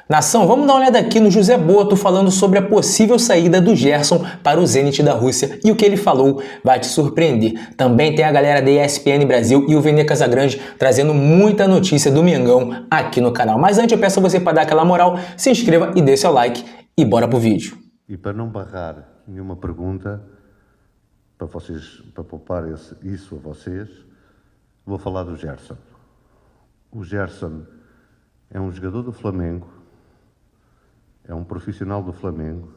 Nação, vamos dar uma olhada aqui no José Boto falando sobre a possível saída do Gerson para o Zenit da Rússia, e o que ele falou vai te surpreender. Também tem a galera da ESPN Brasil e o Vene Casagrande trazendo muita notícia do Mengão aqui no canal. Mas antes eu peço a você para dar aquela moral, se inscreva e dê seu like e bora pro vídeo. E para não barrar nenhuma pergunta, para poupar isso a vocês, vou falar do Gerson. O Gerson é um jogador do Flamengo, é um profissional do Flamengo,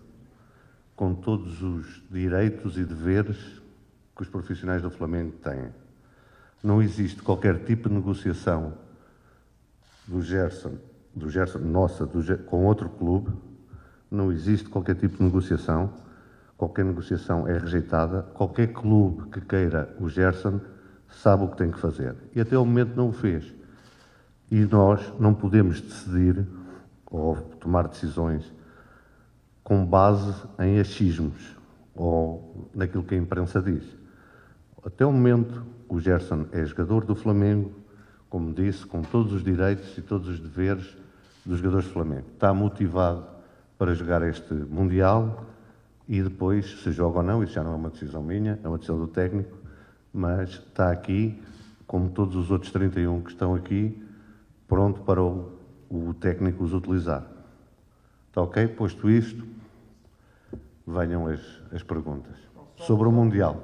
com todos os direitos e deveres que os profissionais do Flamengo têm. Não existe qualquer tipo de negociação do Gerson nossa, com outro clube. Não existe qualquer tipo de negociação. Qualquer negociação é rejeitada. Qualquer clube que queira o Gerson sabe o que tem que fazer. E até o momento não o fez. E nós não podemos decidir ou tomar decisões com base em achismos ou naquilo que a imprensa diz. Até o momento, o Gerson é jogador do Flamengo, como disse, com todos os direitos e todos os deveres dos jogadores do Flamengo. Está motivado para jogar este Mundial e depois, se joga ou não, isso já não é uma decisão minha, é uma decisão do técnico, mas está aqui, como todos os outros 31 que estão aqui, pronto para o técnico os utilizar. Está ok? Posto isto, venham as perguntas. Sobre o Mundial.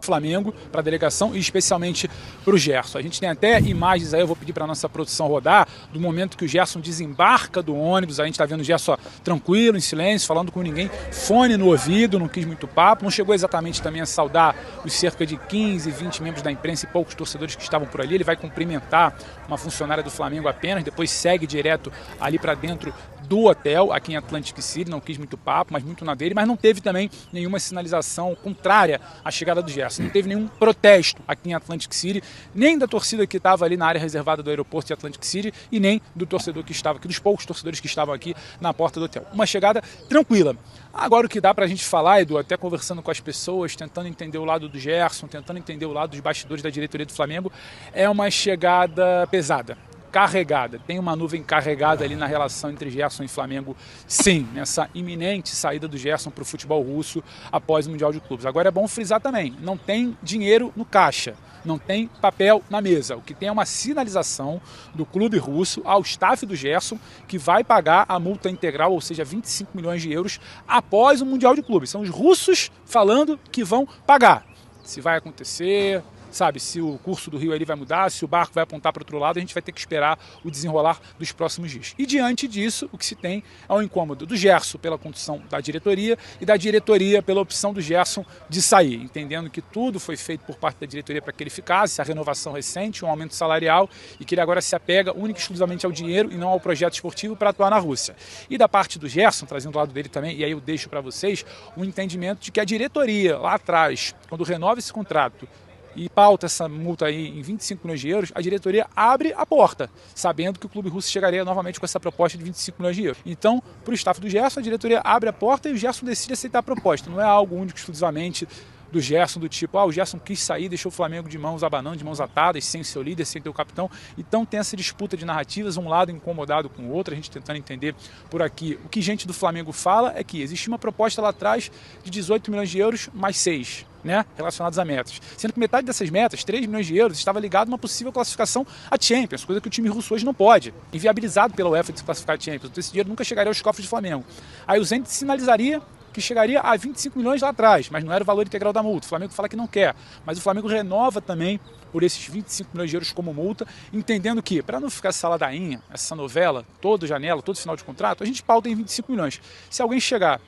Flamengo, para a delegação e especialmente para o Gerson. A gente tem até imagens aí, eu vou pedir para a nossa produção rodar, do momento que o Gerson desembarca do ônibus. A gente está vendo o Gerson tranquilo, em silêncio, falando com ninguém, fone no ouvido, não quis muito papo, não chegou exatamente também a saudar os cerca de 15, 20 membros da imprensa e poucos torcedores que estavam por ali. Ele vai cumprimentar uma funcionária do Flamengo apenas, depois segue direto ali para dentro do hotel, aqui em Atlantic City, não quis muito papo, mas muito na dele, mas não teve também nenhuma sinalização contrária à chegada do Gerson. Não teve nenhum protesto aqui em Atlantic City, nem da torcida que estava ali na área reservada do aeroporto de Atlantic City e nem do torcedor que estava aqui, dos poucos torcedores que estavam aqui na porta do hotel. Uma chegada tranquila. Agora o que dá pra gente falar, Edu, até conversando com as pessoas, tentando entender o lado do Gerson, tentando entender o lado dos bastidores da diretoria do Flamengo, é uma chegada pesada. Carregada, tem uma nuvem carregada ali na relação entre Gerson e Flamengo, sim, nessa iminente saída do Gerson para o futebol russo após o Mundial de Clubes. Agora é bom frisar também, não tem dinheiro no caixa, não tem papel na mesa. O que tem é uma sinalização do clube russo ao staff do Gerson, que vai pagar a multa integral, ou seja, 25 milhões de euros, após o Mundial de Clubes. São os russos falando que vão pagar. Se vai acontecer, sabe, se o curso do rio ali vai mudar, se o barco vai apontar para outro lado, a gente vai ter que esperar o desenrolar dos próximos dias. E diante disso, o que se tem é o incômodo do Gerson pela condução da diretoria e da diretoria pela opção do Gerson de sair, entendendo que tudo foi feito por parte da diretoria para que ele ficasse, a renovação recente, um aumento salarial, e que ele agora se apega única e exclusivamente ao dinheiro e não ao projeto esportivo para atuar na Rússia. E da parte do Gerson, trazendo do lado dele também, e aí eu deixo para vocês, o entendimento de que a diretoria lá atrás, quando renova esse contrato, e pauta essa multa aí em 25 milhões de euros, a diretoria abre a porta, sabendo que o clube russo chegaria novamente com essa proposta de 25 milhões de euros. Então, para o staff do Gerson, a diretoria abre a porta e o Gerson decide aceitar a proposta. Não é algo único, exclusivamente do Gerson, do tipo, o Gerson quis sair, deixou o Flamengo de mãos abanando, de mãos atadas, sem seu líder, sem seu capitão. Então tem essa disputa de narrativas, um lado incomodado com o outro, a gente tentando entender por aqui. O que gente do Flamengo fala é que existia uma proposta lá atrás de 18 milhões de euros mais 6, né, relacionados a metas. Sendo que metade dessas metas, 3 milhões de euros, estava ligado a uma possível classificação a Champions, coisa que o time russo hoje não pode. Inviabilizado pela UEFA de se classificar a Champions. Então esse dinheiro nunca chegaria aos cofres do Flamengo. Aí o Zenit sinalizaria que chegaria a 25 milhões lá atrás, mas não era o valor integral da multa. O Flamengo fala que não quer, mas o Flamengo renova também por esses 25 milhões de euros como multa, entendendo que, para não ficar essa ladainha, essa novela, toda janela, todo final de contrato, a gente pauta em 25 milhões. Se alguém chegar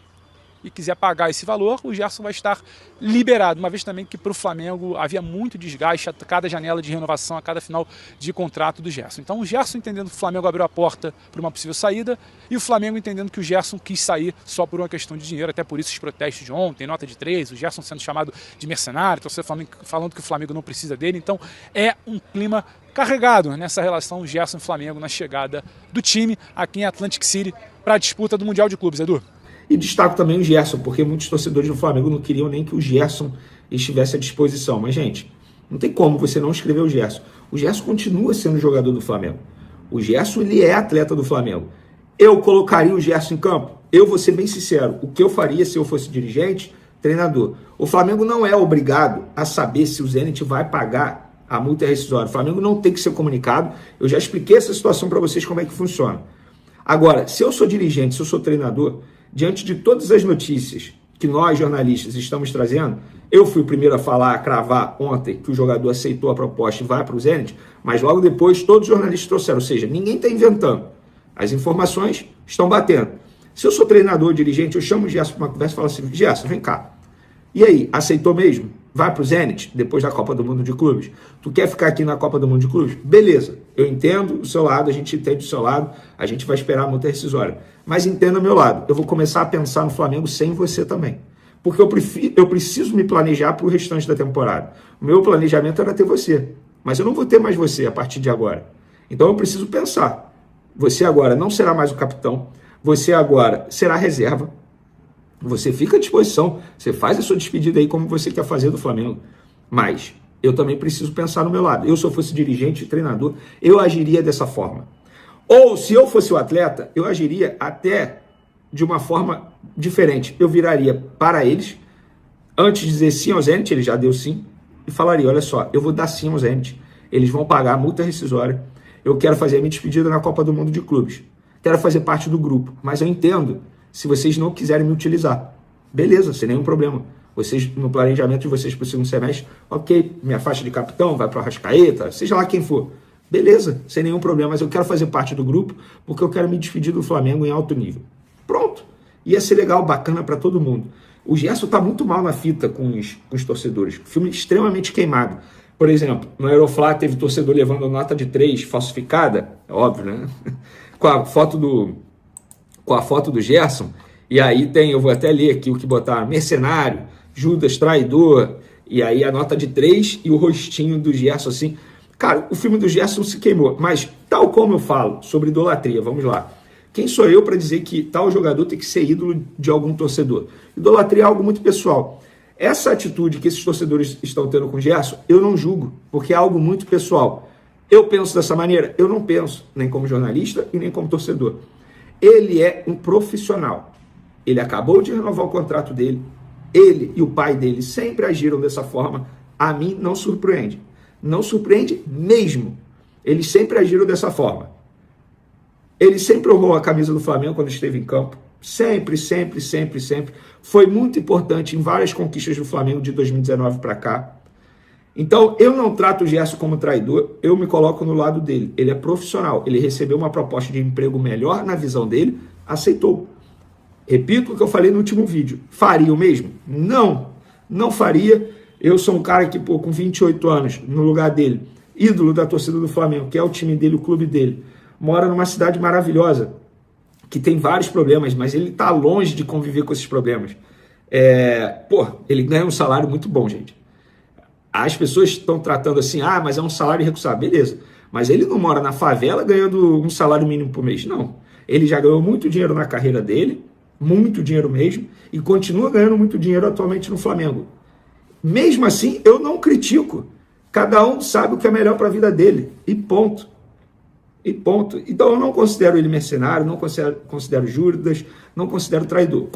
e quiser pagar esse valor, o Gerson vai estar liberado, uma vez também que para o Flamengo havia muito desgaste a cada janela de renovação, a cada final de contrato do Gerson. Então o Gerson entendendo que o Flamengo abriu a porta para uma possível saída e o Flamengo entendendo que o Gerson quis sair só por uma questão de dinheiro, até por isso os protestos de ontem, nota de 3, o Gerson sendo chamado de mercenário, então você falando que o Flamengo não precisa dele. Então é um clima carregado nessa relação Gerson e Flamengo na chegada do time aqui em Atlantic City para a disputa do Mundial de Clubes, Edu. E destaco também o Gerson, porque muitos torcedores do Flamengo não queriam nem que o Gerson estivesse à disposição. Mas, gente, não tem como você não escrever o Gerson. O Gerson continua sendo jogador do Flamengo. O Gerson, ele é atleta do Flamengo. Eu colocaria o Gerson em campo? Eu vou ser bem sincero, o que eu faria se eu fosse dirigente, treinador? O Flamengo não é obrigado a saber se o Zenit vai pagar a multa rescisória. O Flamengo não tem que ser comunicado. Eu já expliquei essa situação para vocês como é que funciona. Agora, se eu sou dirigente, se eu sou treinador, diante de todas as notícias que nós, jornalistas, estamos trazendo, eu fui o primeiro a falar, a cravar ontem que o jogador aceitou a proposta e vai para o Zenit, mas logo depois todos os jornalistas trouxeram, ou seja, ninguém está inventando. As informações estão batendo. Se eu sou treinador, dirigente, eu chamo o Gerson para uma conversa e falo assim, Gerson, vem cá. E aí, aceitou mesmo? Vai para o Zenit, depois da Copa do Mundo de Clubes? Tu quer ficar aqui na Copa do Mundo de Clubes? Beleza, eu entendo o seu lado, a gente entende o seu lado, a gente vai esperar a multa rescisória. Mas entenda o meu lado, eu vou começar a pensar no Flamengo sem você também. Porque eu preciso me planejar para o restante da temporada. O meu planejamento era ter você, mas eu não vou ter mais você a partir de agora. Então eu preciso pensar. Você agora não será mais o capitão, você agora será reserva. Você fica à disposição, você faz a sua despedida aí como você quer fazer do Flamengo. Mas eu também preciso pensar no meu lado. Eu, se eu fosse dirigente e treinador, eu agiria dessa forma. Ou, se eu fosse o atleta, eu agiria até de uma forma diferente. Eu viraria para eles, antes de dizer sim ao Zenit, ele já deu sim, e falaria, olha só, eu vou dar sim ao Zenit, eles vão pagar a multa rescisória, eu quero fazer a minha despedida na Copa do Mundo de Clubes. Quero fazer parte do grupo, mas eu entendo se vocês não quiserem me utilizar. Beleza, sem nenhum problema. Vocês, no planejamento de vocês para o segundo semestre, ok, minha faixa de capitão, vai para o Arrascaeta, seja lá quem for. Beleza, sem nenhum problema, mas eu quero fazer parte do grupo porque eu quero me despedir do Flamengo em alto nível. Pronto. Ia ser legal, bacana para todo mundo. O Gerson está muito mal na fita com os torcedores. O filme extremamente queimado. Por exemplo, no Aeroflá teve torcedor levando nota de 3 falsificada, é óbvio, né? com a foto do Gerson, e aí tem, eu vou até ler aqui o que botaram, mercenário, Judas, traidor, e aí a nota de 3 e o rostinho do Gerson assim. Cara, o filme do Gerson se queimou, mas tal como eu falo sobre idolatria, vamos lá. Quem sou eu para dizer que tal jogador tem que ser ídolo de algum torcedor? Idolatria é algo muito pessoal. Essa atitude que esses torcedores estão tendo com o Gerson, eu não julgo, porque é algo muito pessoal. Eu penso dessa maneira? Eu não penso, nem como jornalista e nem como torcedor. Ele é um profissional. Ele acabou de renovar o contrato dele. Ele e o pai dele sempre agiram dessa forma. A mim não surpreende. Não surpreende mesmo. Eles sempre agiram dessa forma. Ele sempre honrou a camisa do Flamengo quando esteve em campo. Sempre, sempre, sempre, sempre. Foi muito importante em várias conquistas do Flamengo de 2019 para cá. Então, eu não trato o Gerson como traidor, eu me coloco no lado dele. Ele é profissional, ele recebeu uma proposta de emprego melhor na visão dele, aceitou. Repito o que eu falei no último vídeo. Faria o mesmo? Não, não faria. Eu sou um cara que, com 28 anos, no lugar dele, ídolo da torcida do Flamengo, que é o time dele, o clube dele, mora numa cidade maravilhosa, que tem vários problemas, mas ele está longe de conviver com esses problemas. Ele ganha um salário muito bom, gente. As pessoas estão tratando assim, mas é um salário irrecusável. Beleza, mas ele não mora na favela ganhando um salário mínimo por mês, não. Ele já ganhou muito dinheiro na carreira dele, muito dinheiro mesmo, e continua ganhando muito dinheiro atualmente no Flamengo. Mesmo assim, eu não critico. Cada um sabe o que é melhor para a vida dele, e ponto. E ponto. Então eu não considero ele mercenário, não considero Judas, não considero traidor.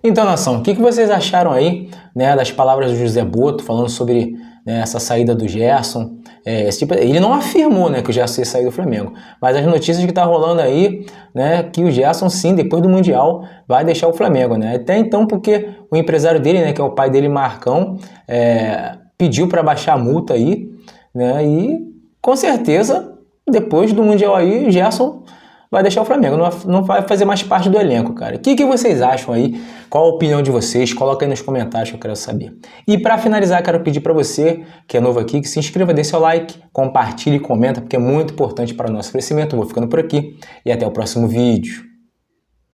Então, nação, o que vocês acharam aí, né, das palavras do José Botto falando sobre, né, essa saída do Gerson? Ele não afirmou, né, que o Gerson ia sair do Flamengo, mas as notícias que tá rolando aí, né, que o Gerson, sim, depois do Mundial, vai deixar o Flamengo, né? Até então, porque o empresário dele, né, que é o pai dele, Marcão, pediu para baixar a multa aí, né? E com certeza, depois do Mundial aí, o Gerson vai deixar o Flamengo, não vai fazer mais parte do elenco, cara. O que vocês acham aí? Qual a opinião de vocês? Coloca aí nos comentários que eu quero saber. E para finalizar, quero pedir para você, que é novo aqui, que se inscreva, dê seu like, compartilhe e comenta, porque é muito importante para o nosso crescimento. Eu vou ficando por aqui e até o próximo vídeo.